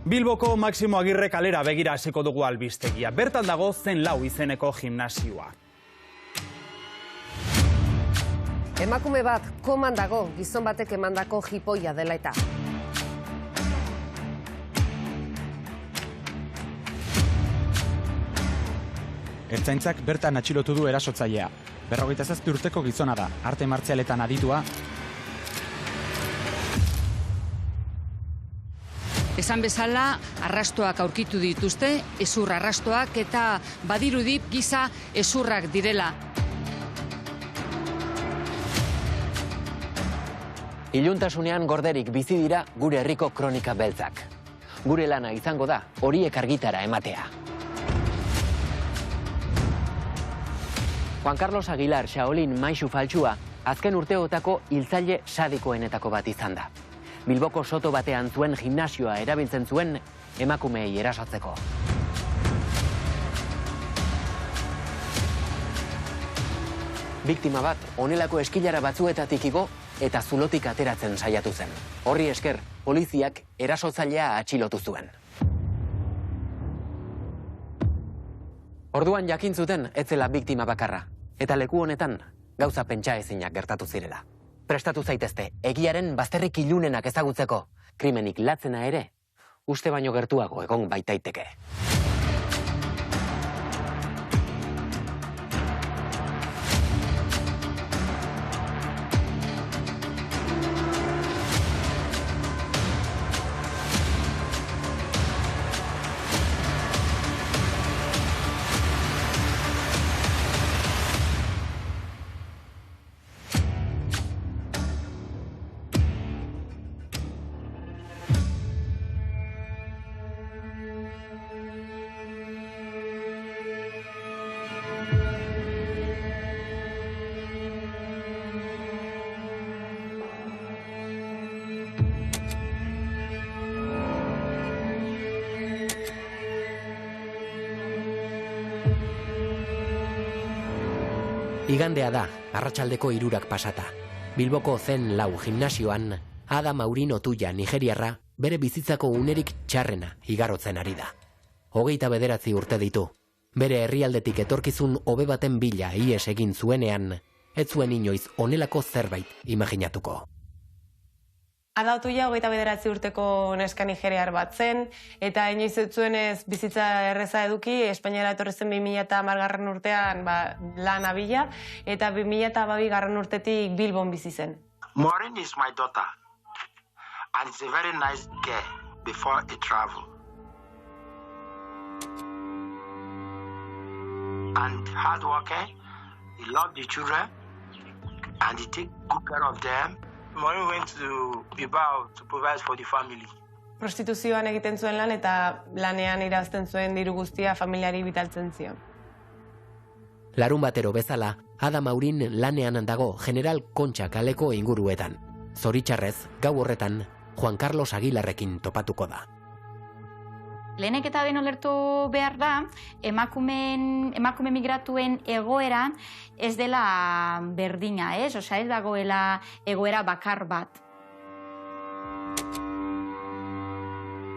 Bilboko Maximo Agirre kalera begira hasiko dugu albistegia. Bertan dago Zen Lau izeneko gimnasioa. Emakume bat koman dago, gizon batek emandako jipoia dela eta. Ertzaintzak bertan atxilotu du erasotzailea. 47 urteko gizona da, arte martzialetan aditua. Esan bezala, arrastoak aurkitu dituzte, hezur arrastoak eta badirudi giza hezurrak direla. Iluntasunean gorderik bizi dira gure herriko kronika beltzak. Gure lana izango da horiek argitara ematea. Juan Carlos Aguilar Shaolin maisu faltsua azken urteotako hiltzaile sadikoenetako bat izan da. Bilboko soto batean zuen gimnasioa erabiltzen zuen emakumeei erasotzeko. Biktima bat honelako eskilara batzuetatik igo eta zulotik ateratzen saiatu zen. Horri esker, poliziak erasotzailea atxilotu zuen. Orduan jakin zuten ez zela biktima bakarra, eta leku honetan gauza pentsaezinak gertatu zirela. Prestatu zaitezte, egiaren bazterrik ilunenak ezagutzeko, krimenik latzena ere, uste baino gertuago egon baitaiteke. Igandea da, arratsaldeko 3 pasata. Bilboko Zen Lau gimnasioan, Ada Maurin Otuya nigeriarra bere bizitzako unerik txarrena igarotzen ari da. 29 urte ditu. Bere herrialdetik etorkizun hobe baten bila ihes egin zuenean, ez zuen inoiz honelako zerbait imaginatuko. Ada Otuya 29 urteko neska nigeriar bat zen, eta inoiz ez zuenez bizitza erreza eduki, Espainiara etorri zen 2010 urtean lan abila, eta 2012 urtetik Bilbon bizi zen. Maureen is my daughter, and it's a very nice girl before I travel. And hardworking, he loves the children, and he takes good care of them. Maureen went to Bilbao to provide for the family. Prostituzioan egiten zuen lan eta lanean irabazten zuen diru guztia familiari bitaltzen zion. Larun batero bezala, Ada Maurin lanean dago General Kontxa kaleko inguruetan. Zoritxarrez, gau horretan, Juan Carlos Aguilarrekin topatuko da. Lehenek eta behin ulertu behar da, emakume migratuen egoera ez dela berdina, ez? Osea, ez dagoela egoera bakar bat.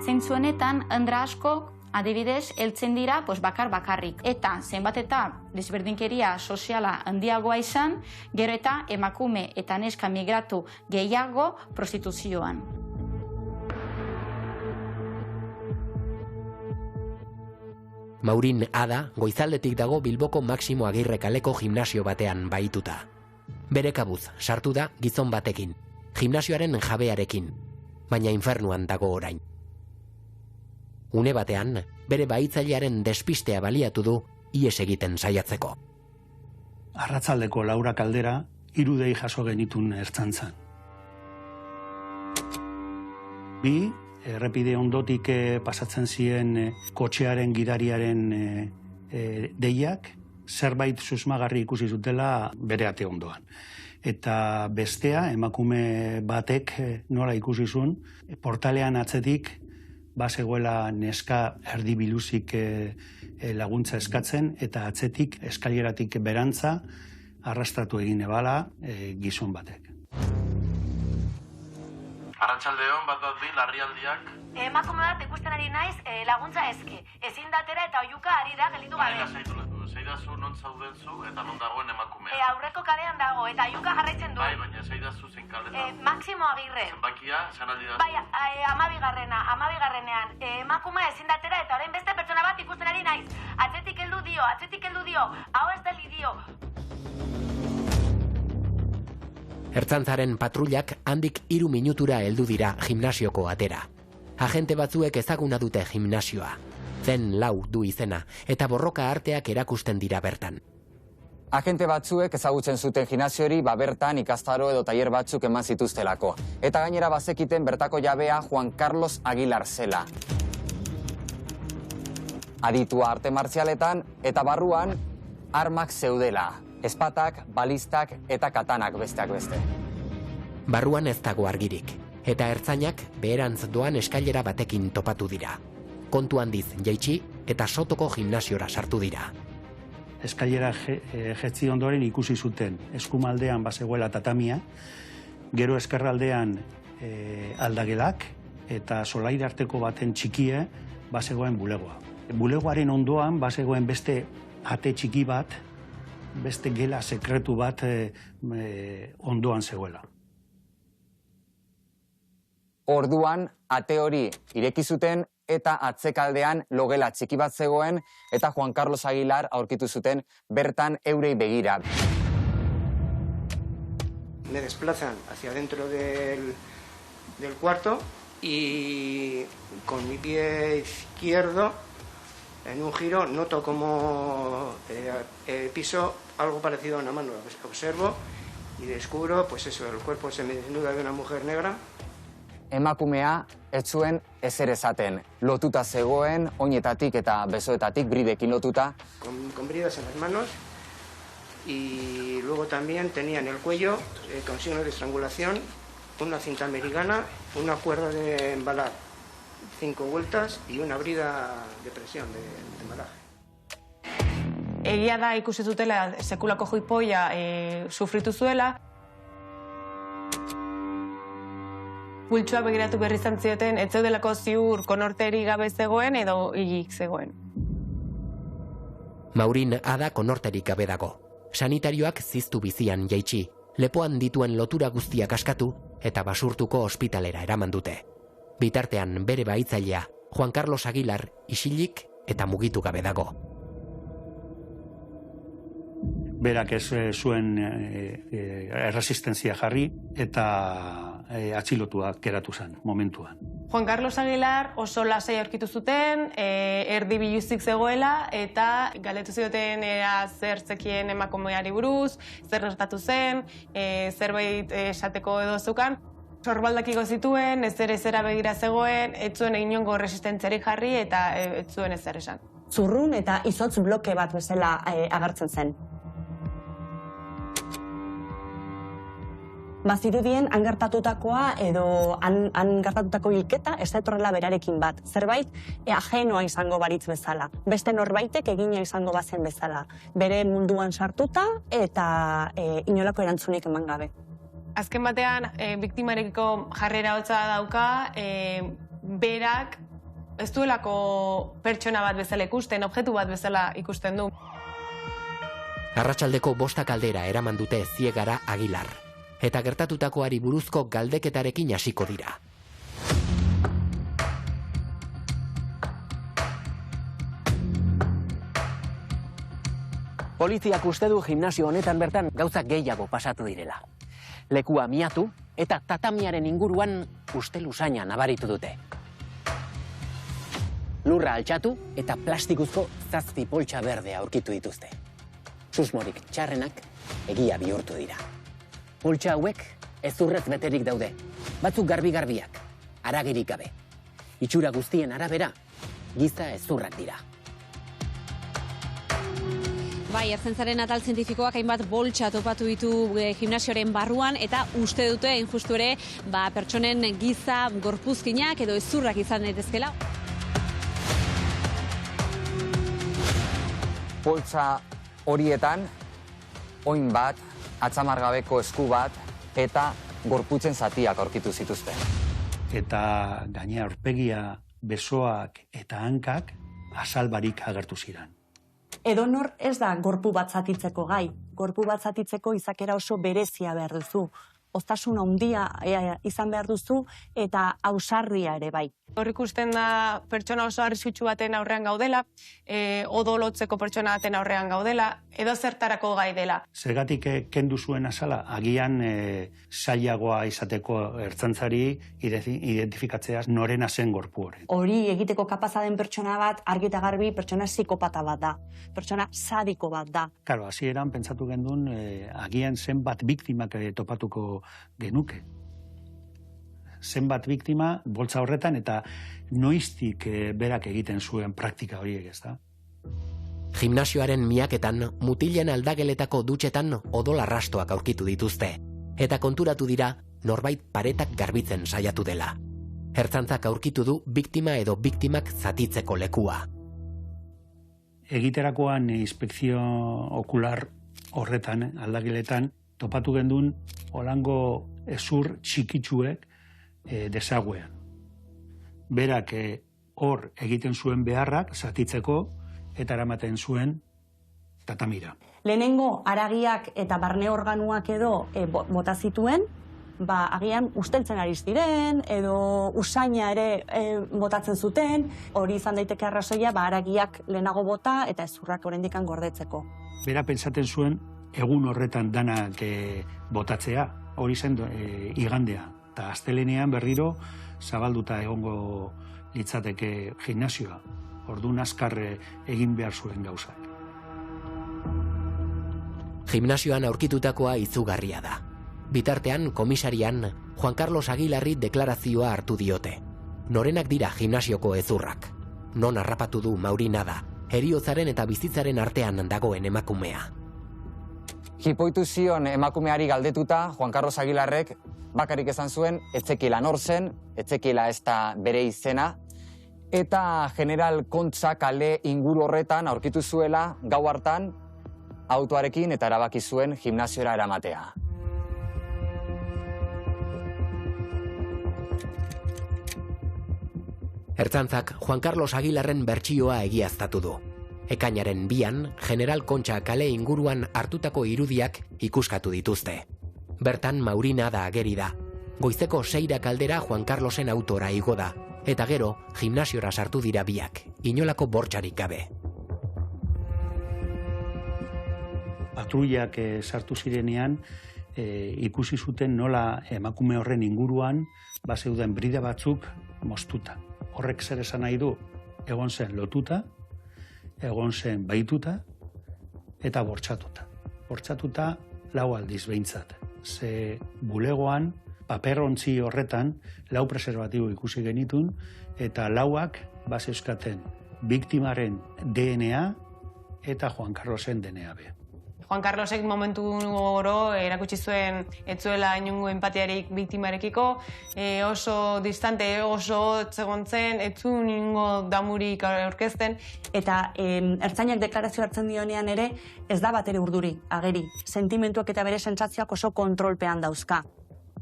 Zentzu honetan, andra askok, adibidez, heltzen dira bakarrik. Eta zenbat eta desberdinkeria soziala handiagoa izan, gero eta emakume eta neska migratu gehiago prostituzioan. Maurin Ada goizaldetik dago Bilboko Maximo Agirre kaleko gimnasio batean bahituta. Bere kabuz sartu da gizon batekin, gimnasioaren jabearekin, baina infernuan dago orain. Une batean, bere bahitzailearen despistea baliatu du ihes egiten saiatzeko. Arratsaldeko 4 aldera 3 dei jaso genitun ertzaintzan. Bi errepide ondotik pasatzen ziren kotxearen gidariaren deiak, zerbait susmagarri ikusi zutela bere ate ondoan. Eta bestea, emakume batek nola ikusi zuen, portalean atzetik bazegoela neska erdibiluzik laguntza eskatzen, eta atzetik eskalieratik berantza arrastratu egin ebala gizon batek. Arratsaldeon bat bi larrialdiak. Emakume bat ikusten ari naiz laguntza eske. Ezin datera eta oihuka ari da gelditu gabe. Zeidazu non zauden zu eta non dagoen emakumea. Aurreko kalean dago eta oihuka jarraitzen du. Bai, baina zeidazu zein kaletan. Máximo Agirre. Zenbakia, esan aldi da. Bai, 12garrenean. Emakumea ezin datera eta orain beste pertsona bat ikusten ari naiz. Atzetik heldu dio. Hau ez deli dio. Ertzaintzaren patrullak handik 3 minutura heldu dira gimnasioko atera. Agente batzuek ezaguna dute gimnasioa. Zen Lau du izena, eta borroka arteak erakusten dira bertan. Agente batzuek ezagutzen zuten gimnasiori bertan ikastaro edo tailer batzuk eman zituztelako. Eta gainera bazekiten bertako jabea Juan Carlos Aguilar zela. Aditua arte martzialetan eta barruan armak zeudela. Espatak, balistak eta katanak besteak beste. Barruan ez dago argirik, eta ertzainak beherantz doan eskailera batekin topatu dira. Kontu handiz jaitsi eta sotoko gimnasiora sartu dira. Eskailera jetzi ondoren ikusi zuten eskumaldean bazegoela tatamia, gero eskerraldean aldagelak eta solaire arteko baten txikie bazegoen bulegoa. Bulegoaren ondoan bazegoen beste ate txiki bat, beste gela sekretu bat ondoan zegoela. Orduan, ate hori ireki zuten eta atzekaldean logela txiki bat zegoen eta Juan Carlos Aguilar aurkitu zuten bertan eurei begira. Me desplazan hacia dentro del cuarto y con mi pie izquierdo, en un giro, noto como piso algo parecido a una mano. Observo y descubro, pues eso, el cuerpo semidesnuda de una mujer negra. Emakumea ez zuen ezer esaten. Lotuta zegoen, oinetatik eta besoetatik, bridekin lotuta. Con bridas en las manos. Y luego también tenía en el cuello, con signos de estrangulación, una cinta americana, una cuerda de embalar, 5 vueltas y una brida de presión de embalaje. Egia da ikusi zutela sekulako jipoia sufritu zuela. Pultsua begiratu berri izan zioten, ez zeudelako ziur konorteri gabe zegoen edo hilik zegoen. Maurin Ada konorterik gabe dago. Sanitarioak ziztu bizian jaitsi, lepoan dituen lotura guztiak askatu eta basurtuko ospitalera eraman dute. Bitartean bere bahitzailea, Juan Carlos Aguilar, isilik eta mugitu gabe dago. Berak ez zuen erresistentzia jarri eta atxilotuak geratu zen momentuan. Juan Carlos Aguilar oso lasai aurkitu zuten, erdi biluzik zegoela eta galdetu zioten zer zekien emakumeari buruz, zer gertatu zen, zerbait esateko edo zukan. Sorbaldak igo zituen, ezera begira zegoen, ez zuen inongo resistentziarik jarri eta ez zuen ezer esan. Zurrun eta izotz bloke bat bezala agertzen zen. Bazirudien han gertatutakoa edo han gertatutako hilketa ez etorrela berarekin bat. Zerbait ajenoa izango baritz bezala. Beste norbaitek egina izango bazen bezala. Bere munduan sartuta eta inolako erantzunik eman gabe. Azken batean, biktimarekiko jarrera hotza dauka, berak ez duelako pertsona bat bezala ikusten, objektu bat bezala ikusten du. Arratsaldeko 5 aldera eraman dute Ziegara Aguilar. Eta gertatutakoari buruzko galdeketarekin hasiko dira. Poliziak uste du gimnasio honetan bertan gauzak gehiago pasatu direla. Lekua miatu eta tatamiaren inguruan ustel usaina nabaritu dute. Lurra altxatu eta plastikuzko 7 poltsa berdea aurkitu dituzte. Susmorik txarrenak egia bihurtu dira. Poltsa hauek ezurrez beterik daude, batzuk garbi-garbiak, haragirik gabe. Itxura guztien arabera, giza ezurrak dira. Bai, ertzaintzaren atal zientifikoak hainbat boltsa topatu ditu gimnasioaren barruan eta uste dute hain justu ere pertsonen giza gorpuzkinak edo ezurrak izan daitezkeela. Poltsa horietan, oin bat, atzamargabeko esku bat eta gorputzen zatiak aurkitu zituzten. eta gainea aurpegia, besoak eta hankak azalbarik agertu ziren. Edonor ez da gorpu bat zatitzeko gai. Gorpu bat zatitzeko izakera oso berezia behar duzu. Oztasun handia izan behar duzu eta ausardia ere bai. Hor ikusten da pertsona oso arriskutsu baten aurrean gaudela, odolotzeko pertsona baten aurrean gaudela, edo zertarako gai dela. Zergatik kendu zuen azala, agian zailagoa izateko ertzaintzari identifikatzeaz norena zen gorpu hori. Hori egiteko kapaza den pertsona bat, argi eta garbi pertsona psikopata bat da. Pertsona sadiko bat da. Claro, hasieran pentsatu gendun agian zenbat biktimak topatuko genuke. Zenbat biktima boltza horretan eta noiztik berak egiten zuen praktika horiek, ez da? Gimnasioaren miaketan, mutilen aldageletako dutxetan odol arrastoak aurkitu dituzte. Eta konturatu dira, norbait paretak garbitzen saiatu dela. Ertzaintzak aurkitu du biktima edo biktimak zatitzeko lekua. Egiterakoan inspekzio okular horretan, aldageletan, topatu gendun holango ezur txikitsuek desaguean. Berak hor egiten zuen beharrak zatitzeko eta eramaten zuen tatamira. Lehenengo aragiak eta barne organuak edo bota zituen, agian usteltzen ari ziren edo usaina ere botatzen zuten, hori izan daiteke arrazoia aragiak lehenago bota eta ezurrak oraindik gordetzeko. Bera pentsatzen zuen egun horretan danak botatzea, hori zen igandea. Eta astelenean berriro zabalduta egongo litzateke gimnasioa. Orduan azkar egin behar zuen gauzak. Gimnasioan aurkitutakoa izugarria da. Bitartean, komisarian, Juan Carlos Aguilarri deklarazioa hartu diote. Norenak dira gimnasioko ezurrak. Non harrapatu du Maurina da, heriotzaren eta bizitzaren artean dagoen emakumea. Jipoitu zion emakumeari galdetuta, Juan Carlos Aguilarrek bakarik esan zuen, etzekiela nor zen, etzekiela ez da bere izena, eta General Kontza kale inguru horretan aurkitu zuela gau hartan autoarekin eta erabaki zuen gimnasiora eramatea. Ertzaintzak Juan Carlos Aguilarren bertsioa egiaztatu du. Ekainaren 2an, General Kontza kale inguruan hartutako irudiak ikuskatu dituzte. Bertan Maurina da ageri da. Goizeko 6 aldera Juan Carlosen autora igo da, eta gero gimnasiora sartu dira biak, inolako bortxarik gabe. Patrullak sartu zirenean, ikusi zuten nola emakume horren inguruan zeuden brida batzuk moztuta. Horrek zer esan nahi du, egon zen lotuta, egon zen bahituta eta bortxatuta. Bortxatuta 4 aldiz behintzat. Ze bulegoan, paperontzi horretan, 4 preservatibo ikusi genitun, eta 4ak euskaten biktimaren DNA eta Juan Carlosen DNA be. Juan Carlosek momentu oro erakutsi zuen ez zuela inongo empatiarik biktimarekiko, oso distante, oso txegontzen, ez zuen inongo damurik aurkezten. Eta ertzainak deklarazio hartzen dionean ere, ez da bat ere urduri, ageri. Sentimentuak eta bere sentsazioak oso kontrolpean dauzka.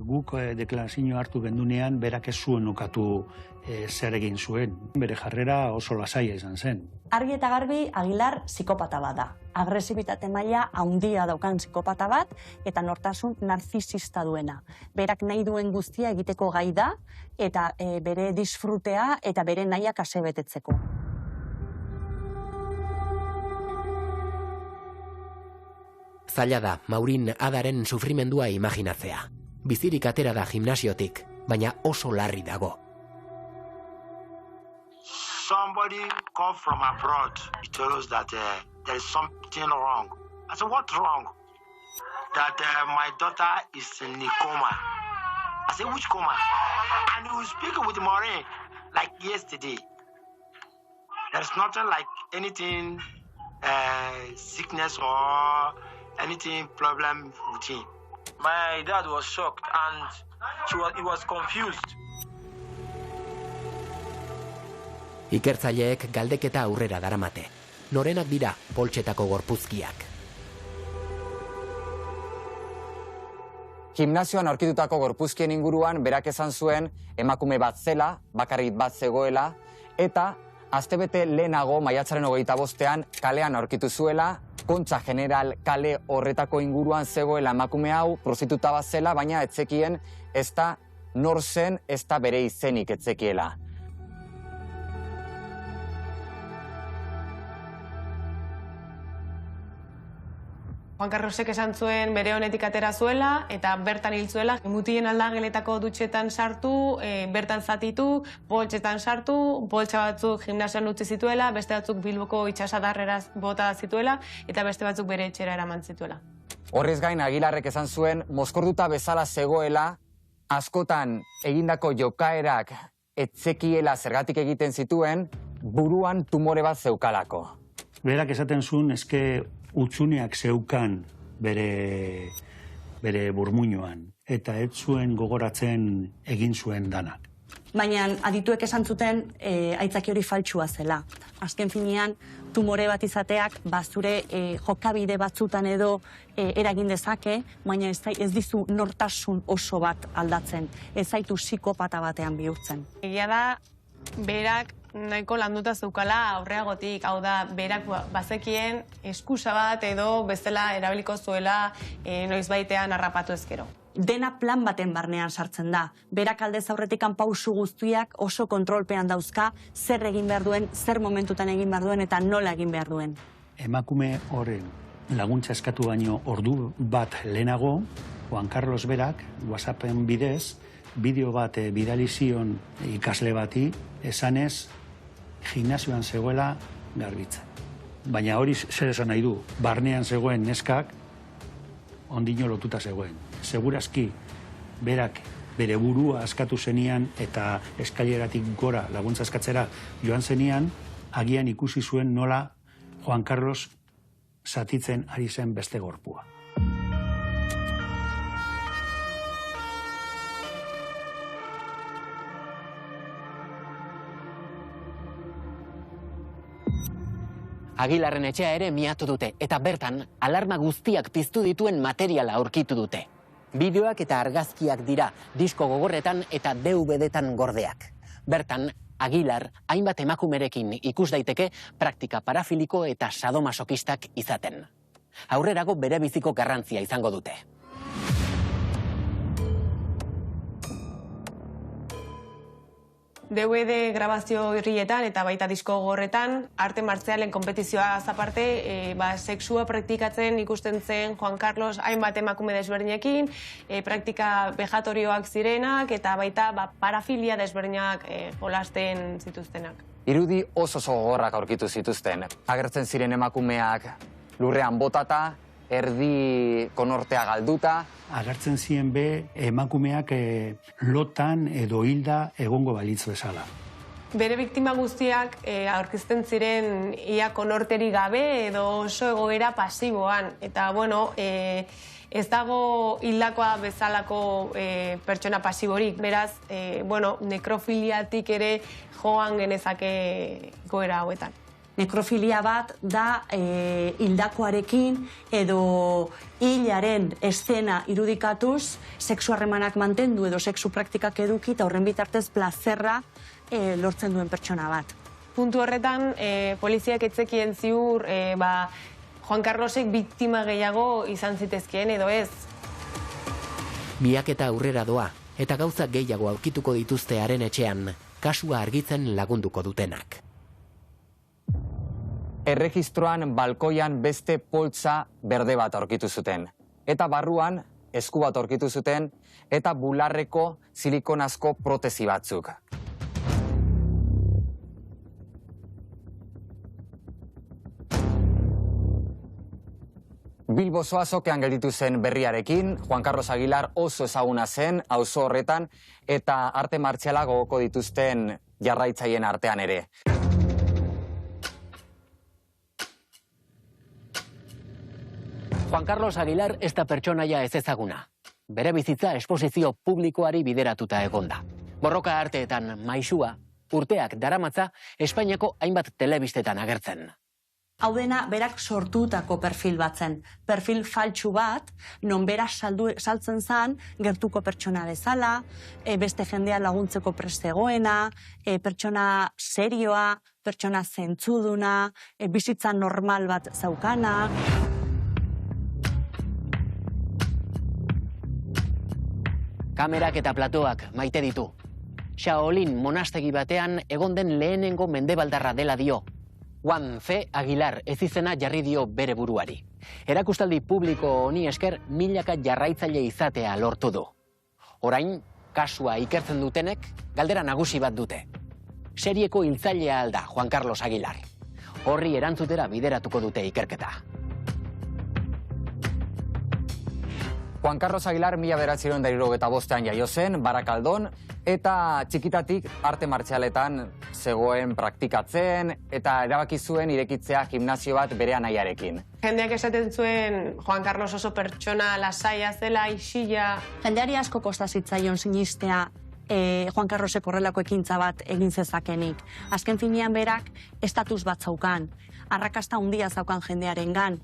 Guk deklarazio hartu gendunean, berak ez zuen ukatu zer egin zuen. Bere jarrera oso lasaia izan zen. Argi eta garbi, Aguilar psikopata bat da. Agresibitate maila handia daukan psikopata bat eta nortasun narzisista duena. Berak nahi duen guztia egiteko gai da eta bere disfrutea eta bere nahiak asebetetzeko. Zaila da Maurin Adaren sufrimendua imaginatzea. Bizirik atera da gimnasiotik, baina oso larri dago. Somebody come from abroad. He told us that there is something wrong. I said, what's wrong? That my daughter is in a coma. I said, which coma? And he was speaking with Maureen like yesterday. There's nothing like anything, sickness or anything problem with him. My dad was shocked and he was confused. Ikertzaileek galdeketa aurrera daramate. Norenak dira poltsetako gorpuzkiak. Gimnasioan aurkitutako gorpuzkien inguruan berak esan zuen emakume bat zela, bakarrik bat zegoela, eta astebete lehenago maiatzaren 25ean kalean aurkitu zuela, Kontxa General kale horretako inguruan zegoela emakume hau, prostituta bat zela, baina etzekien ez da nor zen, ez da bere izenik etzekiela. Juan Carlosek esan zuen bere honetik atera zuela eta bertan hil zuela. Mutien aldageletako dutxetan sartu, bertan zatitu, poltsetan sartu, poltsa batzuk gimnasioan utzi zituela, beste batzuk Bilboko itsasadarreraz bota zituela eta beste batzuk bere etxera eraman zituela. Horrez gain Agilarrek esan zuen mozkorduta bezala zegoela, askotan egindako jokaerak etzekiela zergatik egiten zituen, buruan tumore bat zeukalako. Berak esaten zuen eske utzuneak zeukan bere burmuinoan, eta ez zuen gogoratzen egin zuen danak. Baina adituek esan zuten aitzaki hori faltsua zela. Azken finean, tumore bat izateak zure jokabide batzutan edo eragin dezake, baina ez dizu nortasun oso bat aldatzen. Ez zaitu psikopata batean bihurtzen. Egia da, berak nahiko landuta zeukala aurreagotik, hau da, berak bazekien eskusa bat edo bezala erabiliko zuela noizbaitean harrapatu ezkero. Dena plan baten barnean sartzen da. Berak aldez aurretikan pausu guztiak oso kontrolpean dauzka, zer egin behar duen, zer momentutan egin behar duen eta nola egin behar duen. Emakume horren laguntza eskatu baino ordu bat lehenago, Juan Carlos berak, WhatsAppen bidez, bideo bat bidali zion ikasle bati, esanez, gimnasioan zegoela garbitzen. Baina hori zer esan nahi du, barnean zegoen neskak, ondino lotuta zegoen. Segurazki, berak bere burua askatu zenian eta eskaileratik gora laguntza eskatzera joan zenian, agian ikusi zuen nola Juan Carlos zatitzen ari zen beste gorpua. Agilarren etxea ere miatu dute, eta bertan alarma guztiak piztu dituen materiala aurkitu dute. Bideoak eta argazkiak dira, disko gogorretan eta DVD-tan gordeak. Bertan, Agilar hainbat emakumerekin ikus daiteke praktika parafiliko eta sadomasokistak izaten. Aurrerago bere biziko garrantzia izango dute. DVD grabazio irrietan eta baita disko gogorretan, arte martzialen konpetizioa aparte, sexua praktikatzen ikusten zen Juan Carlos hainbat emakume desberdinekin, praktika vejatorioak zirenak eta baita parafilia desberdinak jolasten zituztenak. Irudi oso gogorrak aurkitu zituzten. Agertzen ziren emakumeak lurrean botata, erdi konortea galduta. Agertzen ziren be emakumeak lotan edo hilda egongo balitz bezala. Bere biktima guztiak aurkizten ziren ia konorteri gabe edo oso egoera pasiboan. Eta, bueno, ez dago hildakoa bezalako pertsona pasiborik. Beraz, nekrofiliatik ere joan genezake goera hauetan. Nekrofilia bat da hildakoarekin edo hilaren eszena irudikatuz sexu harremanak mantendu edo sexu praktikak eduki eta horren bitartez plazerra lortzen duen pertsona bat. Puntu horretan, poliziak etzekien ziur Juan Carlosek biktima gehiago izan zitezkien edo ez. Biaketa aurrera doa eta gauza gehiago aurkituko dituzte haren etxean, kasua argitzen lagunduko dutenak. Erregistroan balkoian beste poltsa berde bat aurkitu zuten. Eta barruan esku bat aurkitu zuten eta bularreko silikonazko protesi batzuk. Bilbo Zoazokean gelditu zen berriarekin, Juan Carlos Agilar oso ezaguna zen, auzo horretan, eta arte martziala gogoko dituzten jarraitzaien artean ere. Juan Carlos Agilar ez da pertsonaia ez ezaguna. Bere bizitza esposizio publikoari bideratuta egonda. Borroka arteetan maisua, urteak daramatza Espainiako hainbat telebistetan agertzen. Hau dena berak sortutako perfil bat zen. Perfil faltsu bat, non bera saltzen zan, gertuko pertsona bezala, beste jendea laguntzeko prest zegoena, pertsona serioa, pertsona zentzuduna, bizitza normal bat zaukana. Kamerak eta platoak maite ditu. Shaolin monastegi batean egon den lehenengo mendebaldarra dela dio. Juan C. Aguilar ezizena jarri dio bere buruari. Erakustaldi publiko honi esker milaka jarraitzaile izatea lortu du. Orain, kasua ikertzen dutenek galdera nagusi bat dute. Serieko hiltzailea alda Juan Carlos Aguilar. Horri erantzutera bideratuko dute ikerketa. Juan Carlos Aguilar 1975 jaio zen, Barakaldon, eta txikitatik arte martzialetan zegoen praktikatzen, eta erabaki zuen irekitzea gimnasio bat bere anaiarekin. Jendeak esaten zuen Juan Carlos oso pertsona lasaia zela, isila. Jendeari asko kosta zitzaion sinistea Juan Carlosek horrelako ekintza bat egin zezakenik. Azken finean berak estatus bat zaukan. Arrakasta handia zaukan jendearengan,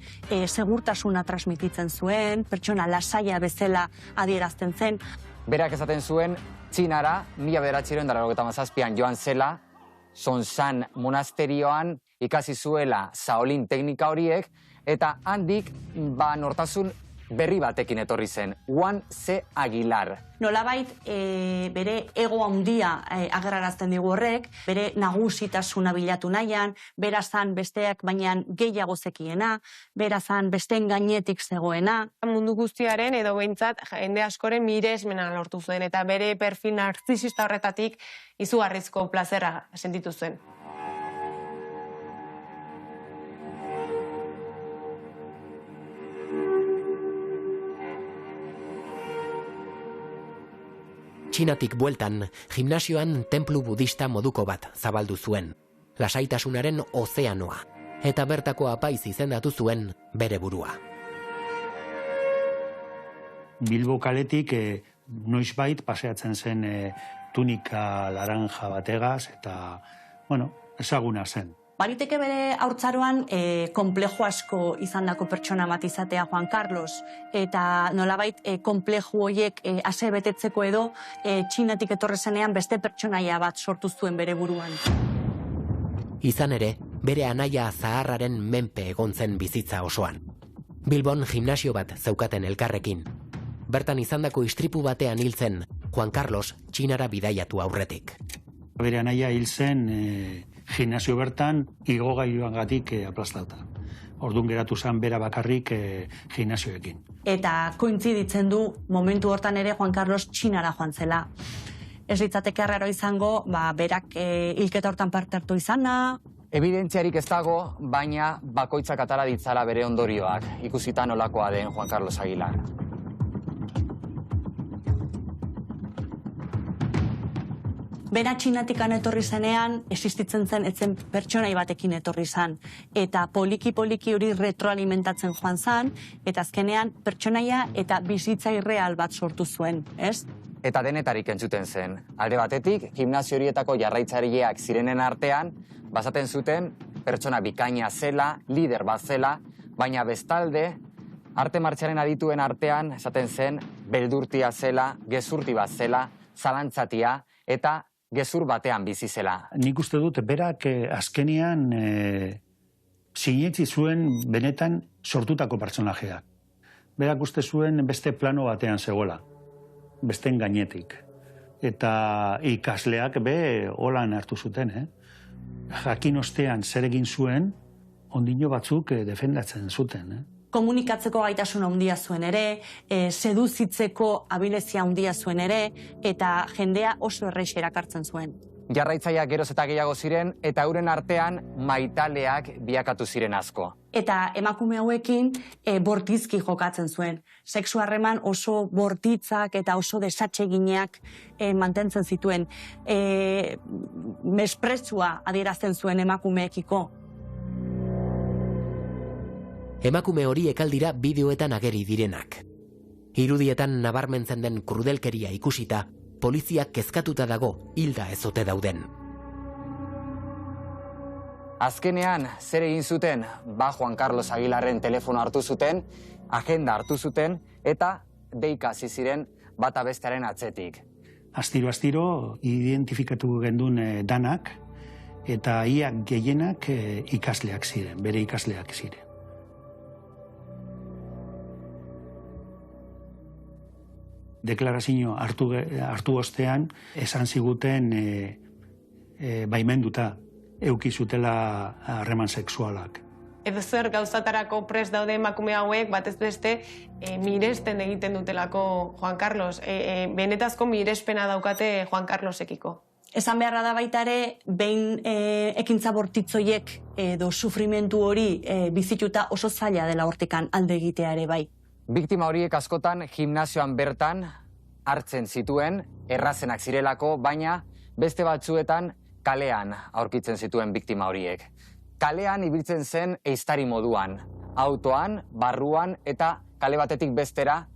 segurtasuna transmititzen zuen, pertsona lasaia bezala adierazten zen. Berak esaten zuen, Txinara 1997an joan zela, Sonsan monasterioan ikasi zuela Shaolin teknika horiek, eta handik nortasun berri batekin etorri zen, Juan C. Aguilar. Nolabait bere ego handia agerrarazten digu horrek, bere nagusitasuna bilatu nahian, berazan besteak baina gehiago zekiena, berazan besteen gainetik zegoena. Mundu guztiaren edo behintzat jende askoren miresmena lortu zuen eta bere perfil narzisista horretatik izugarrizko plazerra sentitu zuen. Txinatik bueltan, gimnasioan tenplu budista moduko bat zabaldu zuen. Lasaitasunaren ozeanoa, eta bertako apaiz izendatu zuen bere burua. Bilbo kaletik noizbait paseatzen zen tunika laranja bategaz, eta, ezaguna zen. Bariteke bere haurtzaroan konplejo asko izandako pertsona bat izatea Juan Carlos, eta nolabait konplejo horiek ase betetzeko edo Txinatik etorri zenean beste pertsonaia bat sortu zuen bere buruan. Izan ere, bere anaia zaharraren menpe egon zen bizitza osoan. Bilbon gimnasio bat zeukaten elkarrekin. Bertan izandako istripu batean hil zen Juan Carlos Txinara bidaiatu aurretik. Bere anaia hil zen gimnasio bertan igogailuagatik aplastauta. Orduan geratu zen bera bakarrik gimnasioekin. Eta kointziditzen du momentu hortan ere Juan Carlos Txinara joan zela. Ez litzateke arraro izango, berak hilketa hortan parte hartu izana. Evidentziarik ez dago, baina bakoitzak atara ditzala bere ondorioak, ikusita nolakoa den Juan Carlos Aguilar. Bera Txinatikan etorri zenean, existitzen zen etzen pertsonai batekin etorri zan. Eta poliki-poliki hori retroalimentatzen joan zan, eta azkenean pertsonaia eta bizitza irreal bat sortu zuen, ez? Eta denetarik entzuten zen. Alde batetik, gimnasio horietako jarraitzaileak zirenen artean, basaten zuten pertsona bikaina zela, lider bat zela, baina bestalde, arte martxaren adituen artean, esaten zen, beldurtia zela, gezurti bat zela, zalantzatia, eta gezur batean bizi zela. Nik uste dut, berak azkenean sinetzi zuen benetan sortutako pertsonajeak. Berak uste zuen beste plano batean zegoela, besten gainetik. Eta ikasleak holan hartu zuten, Jakin ostean zer egin zuen, ondino batzuk defendatzen zuten, Komunikatzeko gaitasun handia zuen ere, seduzitzeko abilezia handia zuen ere, eta jendea oso errex erakartzen zuen. Jarraitzaileak geroz eta gehiago ziren, eta euren artean maitaleak bilakatu ziren asko. Eta emakume hauekin bortizki jokatzen zuen. Sexu harreman oso bortitzak eta oso desatseginak mantentzen zituen. Mesprezua adierazten zuen emakumeekiko. Emakume horiek aldira bideoetan ageri direnak. Irudietan nabarmentzen den krudelkeria ikusita, poliziak kezkatuta dago hilda ezote dauden. Azkenean, zer egin zuten? Juan Carlos Aguilarren telefono hartu zuten, agenda hartu zuten, eta deika hasi ziren bata bestearen atzetik. Astiro identifikatu gendun danak, eta ia gehienak ikasleak ziren, bere ikasleak ziren. Deklarazio hartu ostean, esan ziguten baimenduta euki zutela harreman sexualak. Edo zer gauzatarako prest daude emakume hauek, batez beste miresten egiten dutelako Juan Carlos. Benetazko mirespena daukate Juan Carlosekiko. Esan beharra da baita ere, behin ekintza bortitzoiek edo sufrimentu hori bizituta oso zaila dela hortikan alde egitea ere bai. Biktima horiek askotan gimnasioan bertan hartzen zituen, errazenak zirelako, baina beste batzuetan kalean aurkitzen zituen biktima horiek. Kalean ibiltzen zen ehiztari moduan, autoan, barruan eta kale batetik bestera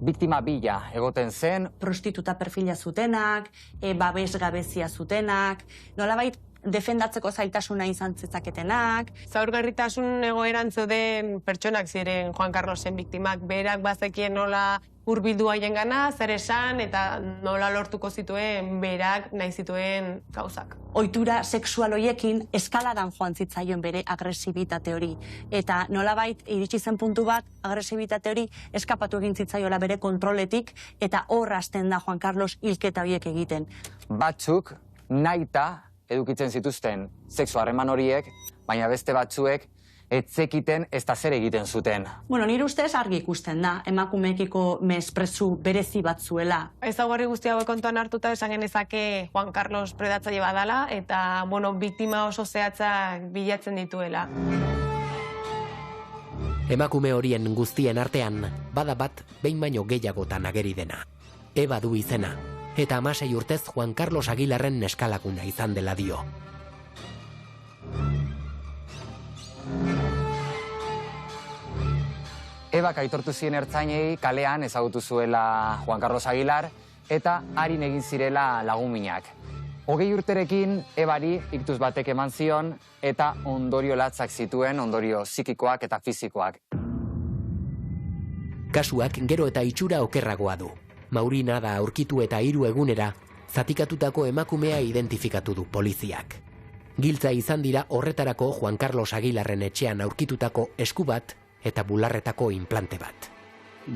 biktima bila egoten zen. Prostituta perfila zutenak, babesgabezia zutenak, nolabait defendatzeko zailtasuna izan zezaketenak. Zaurgarritasun egoeran zeuden pertsonak ziren Juan Carlosen biktimak, berak bazekien nola hurbildu haiengana, zer esan eta nola lortuko zituen berak nahi zituen gauzak. Ohitura sexual horiekin eskaladan joan zitzaion bere agresibitate hori. Eta nolabait iritsi zen puntu bat, agresibitate hori eskapatu egin zitzaiola bere kontroletik, eta hor hasten da Juan Carlos hilketa horiek egiten. Batzuk nahita edukitzen zituzten sexu harreman horiek, baina beste batzuek etzekiten ez da zer egiten zuten. Bueno, nire ustez argi ikusten da, emakumeekiko mesprezu berezi bat zuela. Ezaugarri guzti hauek kontuan hartuta esan genezake Juan Carlos predatzaile badala, eta, biktima oso zehatzak bilatzen dituela. Emakume horien guztien artean, bada bat behin baino gehiagotan ageri dena. Eba du izena, eta 16 urtez Juan Carlos Aguilarren neskalaguna izan dela dio. Ebak aitortu ziren ertzainei kalean ezagutu zuela Juan Carlos Aguilar eta harin egin zirela laguminak. 20 urterekin Ebari iktuz batek eman zion eta ondorio latzak zituen, ondorio psikikoak eta fisikoak. Kasuak gero eta itxura okerragoa du. Maurina da aurkitu eta 3 egunera, zatikatutako emakumea identifikatu du poliziak. Giltza izan dira horretarako Juan Carlos Aguilarren etxean aurkitutako esku bat eta bularretako inplante bat.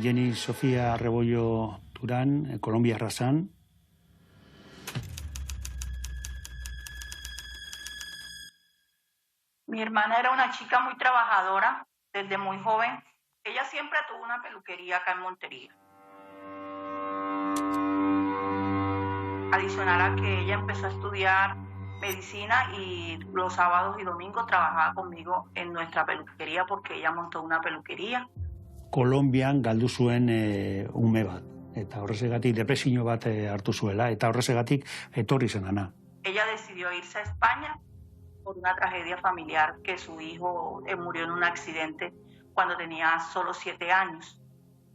Jenny Sofía Rebollo Turán, kolonbiarra zan. Mi hermana era una chica muy trabajadora desde muy joven. Ella siempre tuvo una peluquería acá en Montería. Adicional a que ella empezó a estudiar medicina y los sábados y domingos trabajaba conmigo en nuestra peluquería porque ella montó una peluquería. Kolonbian galdu zuen ume bat, eta horrezegatik depresio bat hartu zuela, eta horrezegatik etorri zen ana. Ella decidió irse a España por una tragedia familiar que su hijo murió en un accidente cuando tenía solo 7 años.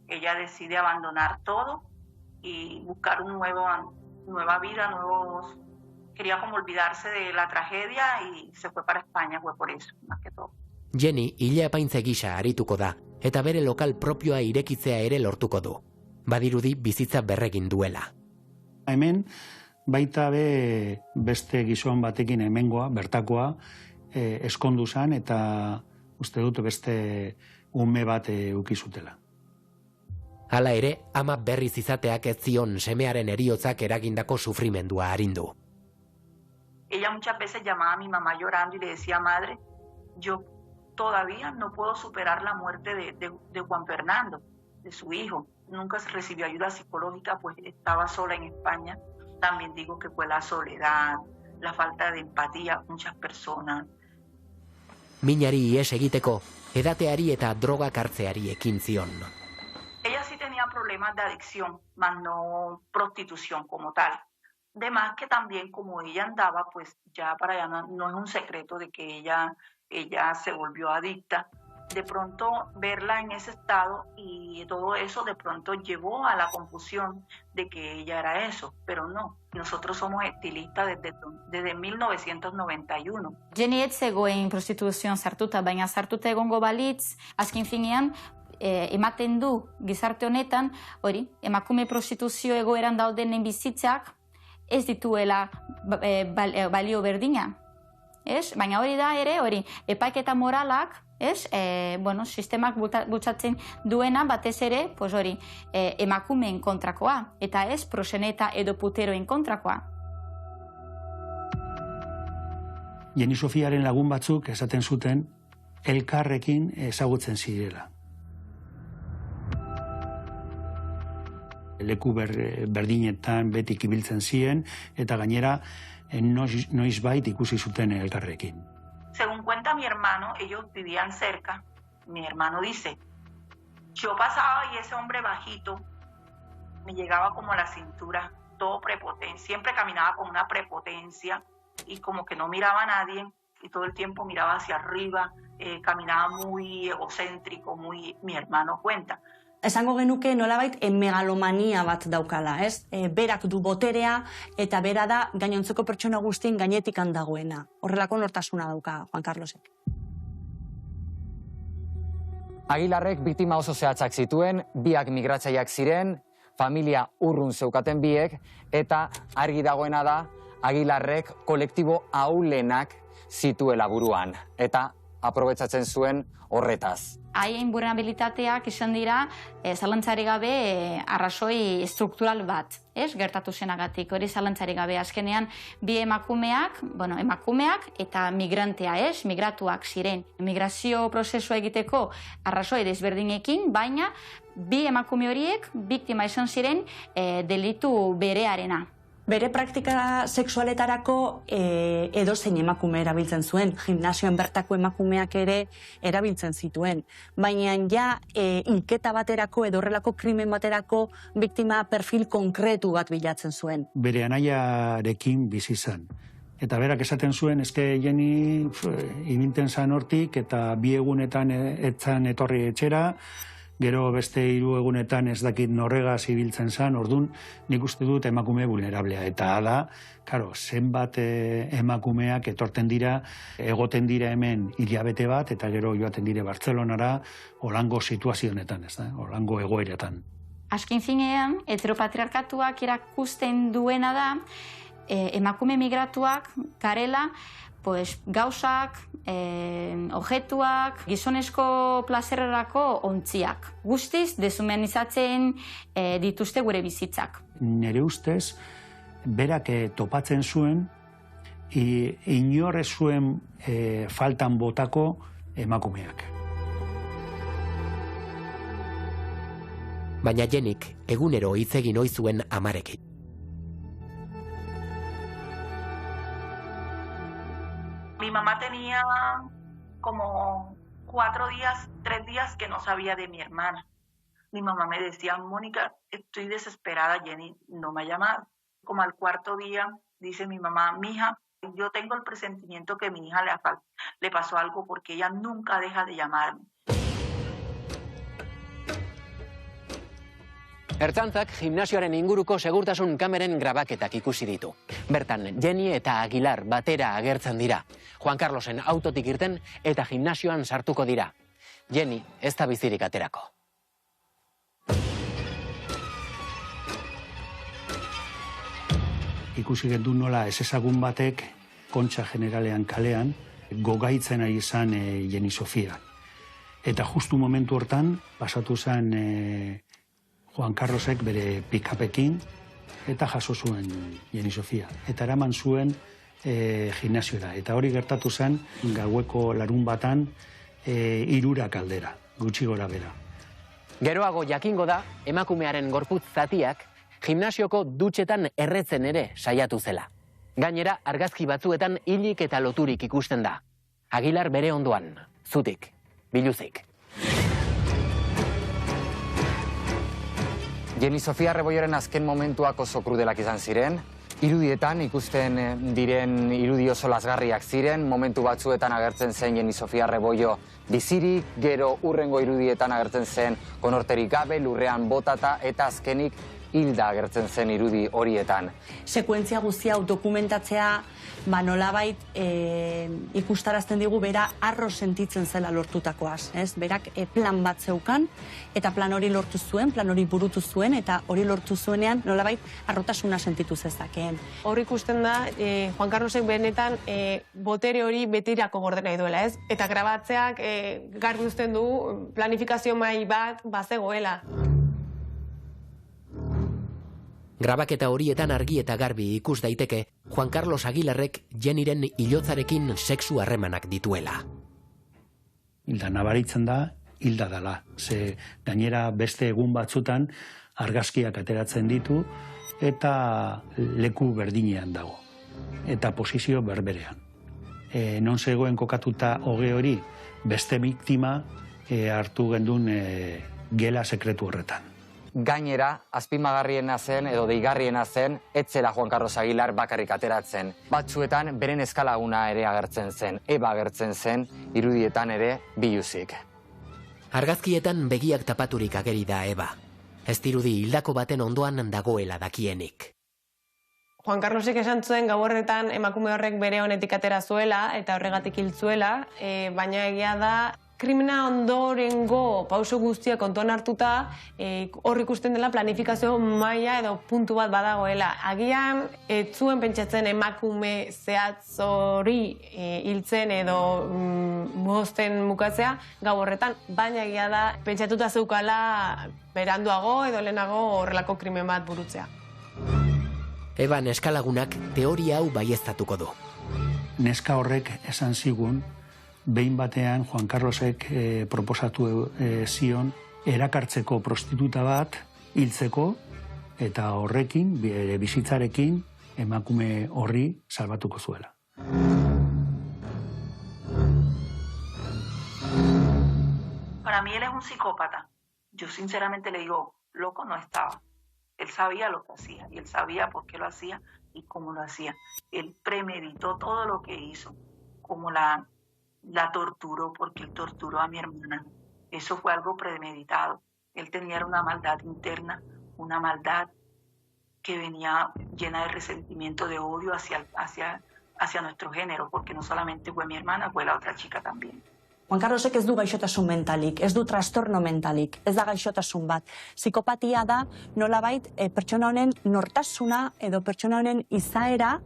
Ella decide abandonar todo y buscar nueva vida, quería como olvidarse de la tragedia y se fue para España, fue por eso, más que todo. Jenny ile apaintze gisa arituko da, eta bere lokal propioa irekitzea ere lortuko du. Badirudi bizitza berregin duela. Hemen, baita beste gizon batekin hemengoa, bertakoa, eskondu zan, eta uste dut beste ume bat ukizutela. Hala ere, ama berriz izateak ez zion semearen heriotzak eragindako sufrimendua arindu. Ella muchas veces llamaba a mi mamá llorando y le decía, madre, yo todavía no puedo superar la muerte de Juan Fernando, de su hijo. Nunca recibió ayuda psicológica, pues estaba sola en España. También digo que fue la soledad, la falta de empatía con muchas personas. Minari ihes egiteko, edateari eta drogak hartzeari ekin zion. Ella sí tenía problemas de adicción, más no prostitución como tal. De más que también como ella andaba, pues ya para ella no es un secreto de que ella se volvió adicta. de pronto verla en ese estado y todo eso de pronto llevó a la confusión de que ella era eso, pero no. Nosotros somos estilistas desde 1991. Jenny ez zegoen prostituzioan sartuta, baina sartuta egongo balitz, azken finean, ematen du gizarte honetan, hori, emakume prostituzio egoeran daudenen bizitzak ez dituela balio berdina. Baina hori da ere, hori, epaiketa moralak, sistemak bultzatzen duena batez ere, hori, emakumeen kontrakoa, eta ez proxeneta edo puteroen kontrakoa. Jenny Sofiaren lagun batzuk esaten zuten elkarrekin ezagutzen zirela. Leku berdinetan betik ibiltzen ziren, eta gainera noizbait ikusi zuten elkarrekin. Según cuenta mi hermano, ellos vivían cerca. Mi hermano dice, yo pasaba y ese hombre bajito me llegaba como a la cintura, todo prepotente, siempre caminaba con una prepotencia y como que no miraba a nadie y todo el tiempo miraba hacia arriba, caminaba muy egocéntrico, mi hermano cuenta. Esango genuke nolabait megalomania bat daukala, ez? Berak du boterea eta bera da gainontzeko pertsona guztien gainetik dagoena. Horrelako nortasuna dauka Juan Carlosek. Aguilarrek biktima oso zehatzak zituen, biak migratzaileak ziren, familia urrun zeukaten biek, eta argi dagoena da Aguilarrek kolektibo ahulenak zituela buruan, eta aprobetxatzen zuen horretaz. Haien vulnerabilitateak izan dira zalantzari gabe arrazoi struktural bat, gertatu zenagatik, hori zalantzari gabe. Azkenean, bi emakumeak eta migrantea, migratuak ziren. Migrazio prozesua egiteko arrazoi desberdinekin, baina bi emakume horiek biktima izan ziren delitu berearena. Bere praktika sexualetarako edozein emakume erabiltzen zuen, gimnasioen bertako emakumeak ere erabiltzen zituen. Baina ja hilketa baterako edo horrelako krimen baterako biktima perfil konkretu bat bilatzen zuen. Bere anaiarekin bizi zen. Eta berak esaten zuen, eske Jenny ibilten zan hortik eta 2 egunetan etzan etorri etxera, gero beste 3 egunetan ez dakit norregaz ibiltzen zan, ordun nik uste dut emakume vulnerablea. Eta da, zenbat emakumeak etorten dira, egoten dira hemen hilabete bat, eta gero joaten dire Bartzelonara, holango situazionetan, holango egoeretan. Azken finean, heteropatriarkatuak erakusten duena da, emakume migratuak garela, gauzak, objetuak, gizonezko plazerrerako ontziak. Guztiz, deshumanizatzen dituzte gure bizitzak. Nere ustez, berak topatzen zuen, inor ez zuen faltan botako emakumeak. Baina Jennyk egunero hitz egin ohi zuen amarekin. Mi mamá tenía como 3 días que no sabía de mi hermana. Mi mamá me decía, Mónica, estoy desesperada, Jenny no me ha llamado. Como al 4º día, dice mi mamá, mija, yo tengo el presentimiento que a mi hija le pasó algo porque ella nunca deja de llamarme. Ertzaintzak gimnasioaren inguruko segurtasun kameren grabaketak ikusi ditu. Bertan, Jenny eta Aguilar batera agertzen dira. Juan Carlosen autotik irten eta gimnasioan sartuko dira. Jenny ez da bizirik aterako. Ikusi gendu nola ez ezagun batek Kontxa Generalean kalean gogaitzen ari izan Jenny Sofia. Eta justu momentu hortan pasatu zen Juan Carlosek bere pikapekin eta jaso zuen Jenny Sofia. Eta eraman zuen gimnasiora. Eta hori gertatu zen gaueko larunbatan 3 aldera, gutxi gora bera. Geroago jakingo da, emakumearen gorputz zatiak gimnasioko dutxetan erretzen ere saiatu zela. Gainera, argazki batzuetan hilik eta loturik ikusten da. Aguilar bere ondoan, zutik, biluzik. Jenny Sofia Rebolloren azken momentuak oso krudelak izan ziren. Irudietan ikusten diren irudi oso lazgarriak ziren, momentu batzuetan agertzen zen Jenni Sofia Rebollo bizirik, gero urrengo irudietan agertzen zen konorterik gabe, lurrean botata eta azkenik hilda agertzen zen irudi horietan. Sekuentzia guztia dokumentatzea nolabait ikustarazten digu bera arro sentitzen zela lortutakoaz. Berak plan bat zeukan eta plan hori lortu zuen, plan hori burutu zuen eta hori lortu zuenean nolabait arrotasuna sentitu zezakeen. Hor ikusten da, Juan Carlosek benetan botere hori betirako gorde nahi duela, ez? Eta grabatzeak garbi uzten du planifikazio mahai bat bazegoela. Grabaketa horietan argi eta garbi ikus daiteke Juan Carlos Aguilarrek Jenniren hilotzarekin sexu harremanak dituela. Hilda nabaritzen da, hilda dela. Ze gainera beste egun batzutan argazkiak ateratzen ditu eta leku berdinean dago. Eta posizio berberean. Non zegoen kokatuta hoge hori, beste biktima hartu gendun gela sekretu horretan. Gainera, azpimagarriena zen edo deigarriena zen, etzela Juan Carlos Aguilar bakarrik ateratzen. Batzuetan, beren eskalaguna ere agertzen zen, Eba agertzen zen, irudietan ere biluzik. Argazkietan begiak tapaturik ageri da Eba. Ez dirudi hildako baten ondoan dagoela dakienik. Juan Carlosek esan zuen gau horretan emakume horrek bere honetik atera zuela eta horregatik hil zuela, baina egia da krimena ondorengo pauso guztiak kontuan hartuta, hor ikusten dela planifikazio maila edo puntu bat badagoela. Agian, ez zuen pentsatzen emakume zehatz hori hiltzen edo mozten mukatzea gau horretan, baina egia da pentsatuta zeukala beranduago edo lehenago horrelako krimen bat burutzea. Eba neskalagunak teoria hau baieztatuko du. Neska horrek esan zigun, behin batean Juan Carlosek proposatu zion erakartzeko prostituta bat hiltzeko eta horrekin, bere bizitzarekin, emakume horri salbatuko zuela. Para mí él es un psicópata. Yo sinceramente le digo, loco no estaba. Él sabía lo que hacía y él sabía por qué lo hacía y cómo lo hacía. Él premeditó todo lo que hizo, como la torturó porque él torturó a mi hermana. Eso fue algo premeditado. Él tenía una maldad interna, una maldad que venía llena de resentimiento, de odio hacia nuestro género, porque no solamente fue mi hermana, fue la otra chica también. Juan Carlosek ez du gaixotasun mentalik, ez du trastorno mentalik, ez da gaixotasun bat. Psikopatia da nolabait pertsona honen nortasuna edo pertsona honen izaera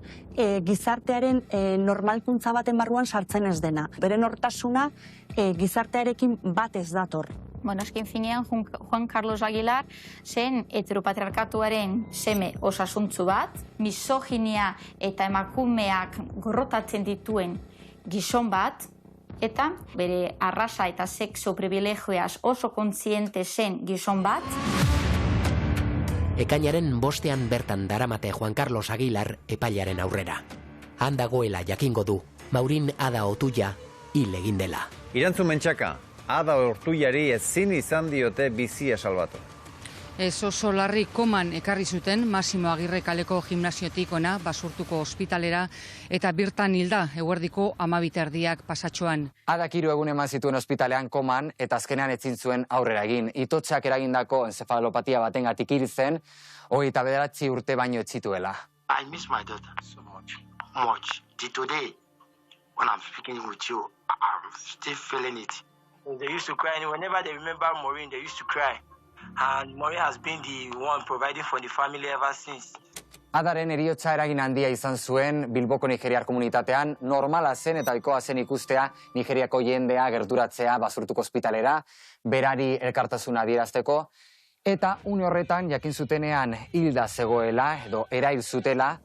gizartearen normalkuntza baten barruan sartzen ez dena. Bere nortasuna gizartearekin bat ez dator. Bueno, eskin finean, Juan Carlos Aguilar zen heteropatriarkatuaren seme osasuntzu bat, misoginia eta emakumeak gorrotatzen dituen gizon bat, eta bere arrasa eta sexo privilegioaz oso kontziente zen gizon bat. Ekainaren 5ean bertan daramate Juan Carlos Aguilar epailaren aurrera. Han dagoela jakingo du, Maurin Ada Otuya hil egin dela. Irantzun Mentxaka, Ada Ortullari ezin izan diote bizia salbatu. Ez oso larri koman ekarri zuten Masimo Agirre kaleko gimnasiotik ona Basurtuko ospitalera eta birtan hilda eguerdiko 12:00 pasatxoan. Adak 3 egun eman zituen ospitalean koman eta azkenean ezin zuen aurrera egin. Itotxak eragindako enzefalopatia batengatik hil zen, 29 urte baino ez zituela. I miss my daughter so much. Much. Till today, when I'm speaking with you, I'm still feeling it. They used to cry, and whenever they remember Maureen, they used to cry. And Maureen has been the one providing for the family ever since. Adaren heriotza eragin handia izan zuen Bilboko nigeriar komunitatean, normala zen eta ohikoa zen ikustea Nigeriako jendea gerturatzea Basurtuko ospitalera, berari elkartasuna adierazteko, eta une horretan jakin zutenean hilda zegoela edo erail zutela,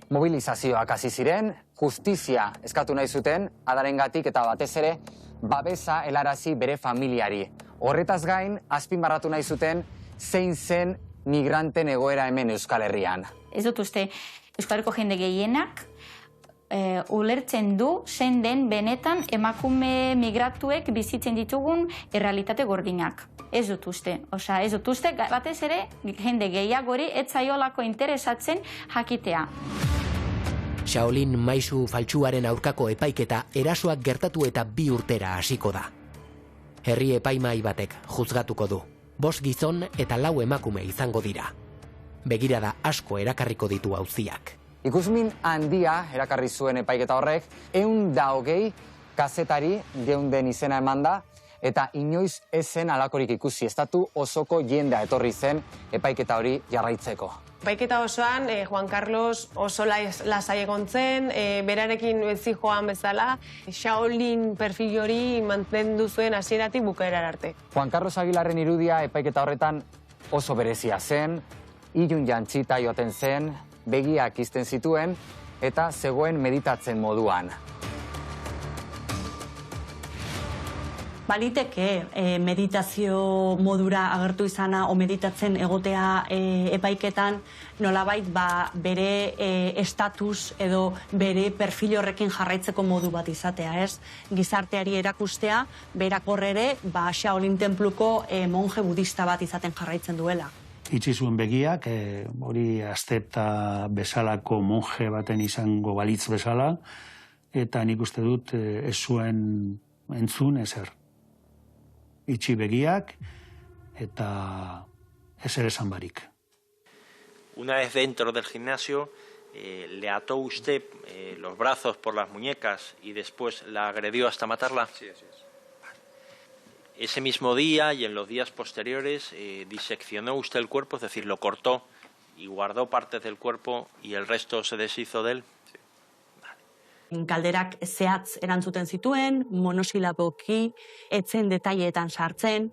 mobilizazioak hasi ziren, justizia eskatu nahi zuten Adarengatik eta batez ere babesa helarazi bere familiari. Horretaz gain, azpimarratu nahi zuten zein zen migranten egoera hemen Euskal Herrian. Ez dut uste Euskal Herriko jende gehienak ulertzen du zein den benetan emakume migratuek bizitzen ditugun errealitate gordinak. Ez dut uste. Ez dut uste, batez ere, jende gehiagori ez zaiolako interesatzen jakitea. Shaolin maisu faltsuaren aurkako epaiketa erasoak gertatu eta 2 urtera hasiko da. Herri epaimahai batek juzgatuko du. 5 gizon eta 4 emakume izango dira. Begirada asko erakarriko ditu auziak. Ikusmin handia erakarri zuen epaiketa horrek, 120 kazetari geunden izena eman da, eta inoiz ez zen alakorik ikusi. Estatu osoko jendea etorri zen epaiketa hori jarraitzeko. Epaiketa osoan, Juan Carlos oso lasai egon zen, berarekin etzi joan bezala, Shaolin perfil hori mantendu zuen hasieratik bukaerar arte. Juan Carlos Aguilarren irudia epaiketa horretan oso berezia zen, ilun jantzita joaten zen, begiak izten zituen, eta zegoen meditatzen moduan. Baliteke meditazio modura agertu izana o meditatzen egotea epaiketan nolabait bere estatus edo bere perfil horrekin jarraitzeko modu bat izatea, ez? Gizarteari erakustea, berak ere Shaolin tenpluko monje budista bat izaten jarraitzen duela. Itxi zuen begiak, hori azteta bezalako monje baten izango balitz bezala, eta nik uste dut ez zuen entzun ezer. Itxi begiak eta ezer esan barik. Una vez dentro del gimnasio, le ató usted los brazos por las muñecas y después la agredió hasta matarla. Sí, así es. Ese mismo día y en los días posteriores diseccionó usted el cuerpo, es decir, lo cortó y guardó partes del cuerpo y el resto se deshizo de él. Galderak zehatz erantzuten zituen, monosilaboki, etzen detaileetan sartzen,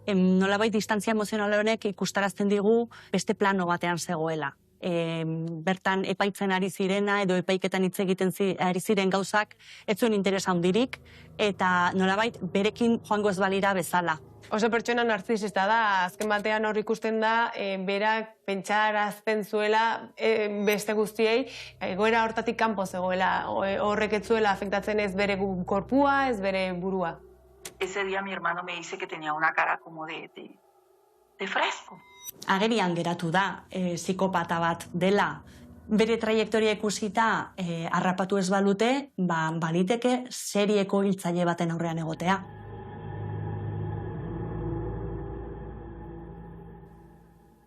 nolabait distantzia emozional honek ikustarazten digu beste plano batean zegoela. Bertan epaitzen ari zirena edo epaiketan hitz egiten ari ziren gauzak ez zuen interesa handirik eta nolabait berekin joango ez balira bezala. Oso pertsona narzisista da, azken batean hor ikusten da, berak pentsarazten zuela beste guztiei, egoera hortatik kanpo zegoela, horrek ez zuela afektatzen ez bere korpua, ez bere burua. Ese día mi hermano me dice que tenía una cara como de fresco. Agerian geratu da, psikopata bat dela. Bere trajektoria ikusita harrapatu ez balute, baliteke serieko hiltzaile baten aurrean egotea.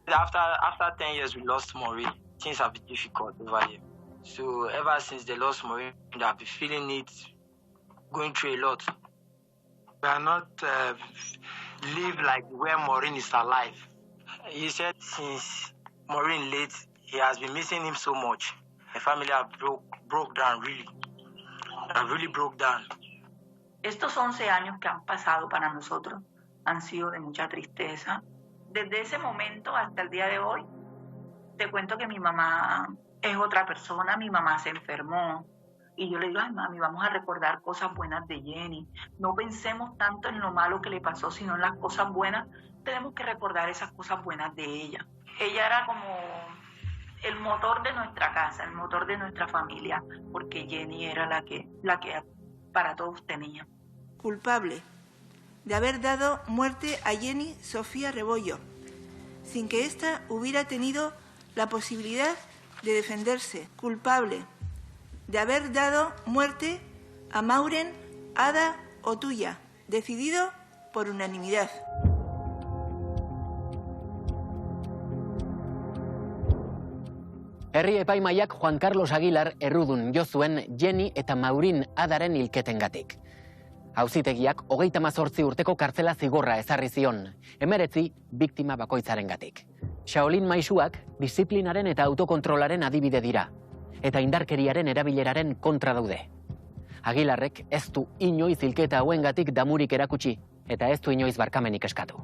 After 10 years we lost Maureen, things have been difficult over here. So ever since they lost Maureen, I've been feeling it, going through a lot. We are not live like where Maureen is alive. He said since Maureen late, he has been missing him so much. The family have broke down really. Really broke down. Estos 11 años que han pasado para nosotros han sido de mucha tristeza. Desde ese momento hasta el día de hoy, te cuento que mi mamá es otra persona, mi mamá se enfermó. Y yo le digo, ay mami, vamos a recordar cosas buenas de Jenny. No pensemos tanto en lo malo que le pasó, sino en las cosas buenas. Tenemos que recordar esas cosas buenas de ella. Ella era como el motor de nuestra casa, el motor de nuestra familia, porque Jenny era la que para todos tenía. Culpable de haber dado muerte a Jenny Sofía Rebollo, sin que ésta hubiera tenido la posibilidad de defenderse. Culpable de haber dado muerte a Maureen Ada Otuya, decidido por unanimidad. Herri epaimaiak Juan Carlos Aguilar errudun jo zuen Jenny eta Maureen Adaren hilketengatik. Auzitegiak 38 urteko kartzela zigorra ezarri zion, 19 biktima bakoitzarengatik. Shaolin maisuak disiplinaren eta autokontrolaren adibide dira, eta indarkeriaren erabileraren kontra daude. Aguilarrek ez du inoiz hilketa hauengatik damurik erakutsi, eta ez du inoiz barkamenik eskatu.